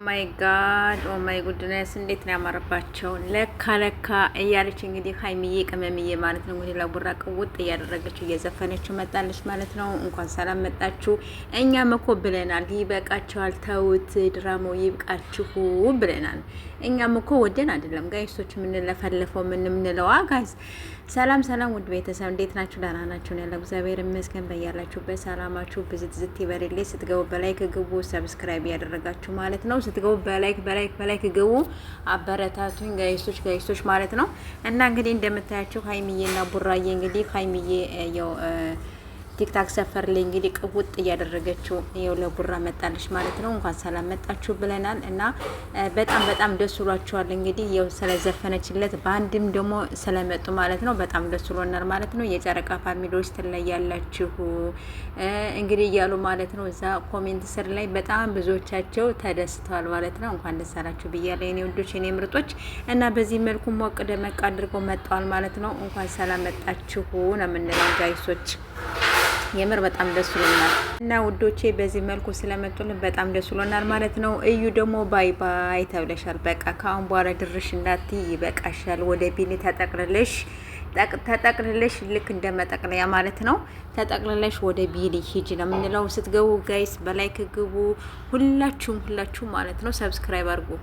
ማይ ጋድ ኦ ማይ ጉድነስ እንዴት ነው ያማረባቸው። ለካ እያለች እንግዲህ ሀይሚዬ ቅመምዬ ማለት ነው እንግዲህ ለቡራ ቅውጥ እያደረገችው እየዘፈነችው መጣለች ማለት ነው። እንኳን ሰላም መጣችሁ። እኛም እኮ ብለናል ይበቃችኋል፣ ተውት፣ ድራማው ይብቃችሁ ብለናል። እኛም እኮ ወደን አይደለም ጋይሶች የምንለፈልፈው የምንለው ጋይስ። ሰላም ውድ ቤተሰብ እንዴት ናችሁ? ደህና ናችሁ? ያለ እግዚአብሔር ይመስገን። በያላችሁበት ሰላማችሁ ብዝት ይበርልኝ። ስትገቡ በላይክ ግቡ፣ ሰብስክራይብ ያደረጋችሁ ማለት ነው። ስትገቡ በላይክ ግቡ፣ አበረታቱኝ ጋይሶች ማለት ነው። እና እንግዲህ እንደምታያችሁ ሀይሚዬና ቡራዬ እንግዲህ ሀይሚዬ ያው ቲክታክ ሰፈር ላይ እንግዲህ ቅውጥ እያደረገችው ይኸው ለቡራ መጣለች ማለት ነው። እንኳን ሰላም መጣችሁ ብለናል እና በጣም ደስ ብሏችኋል። እንግዲህ ያው ስለዘፈነችለት በአንድም ደግሞ ስለመጡ ማለት ነው በጣም ደስ ብሎናል ማለት ነው። የጨረቃ ፋሚሊዎች ትለያላችሁ እንግዲህ እያሉ ማለት ነው። እዛ ኮሜንት ስር ላይ በጣም ብዙዎቻቸው ተደስተዋል ማለት ነው። እንኳን ደስ አላችሁ ብያለሁ የኔ ውዶች የኔ ምርጦች እና በዚህ መልኩ ሞቅ ደመቅ አድርገው መጥተዋል ማለት ነው። እንኳን ሰላም መጣችሁ ነው የምንለው ጋይሶች። የምር በጣም ደስ ብሎናል እና ውዶቼ በዚህ መልኩ ስለመጡልን በጣም ደስ ብሎናል ማለት ነው። እዩ ደግሞ ባይ ተብለሻል። በቃ ከአሁን በኋላ ድርሽ እንዳትይ ይበቃሻል። ወደ ቢኒ ተጠቅልለሽ ልክ እንደ መጠቅለያ ማለት ነው። ተጠቅልለሽ ወደ ቢኒ ሂጂ ነው የምንለው። ስትገቡ ጋይስ በላይክ ግቡ ሁላችሁም ማለት ነው። ሰብስክራይብ አድርጉ።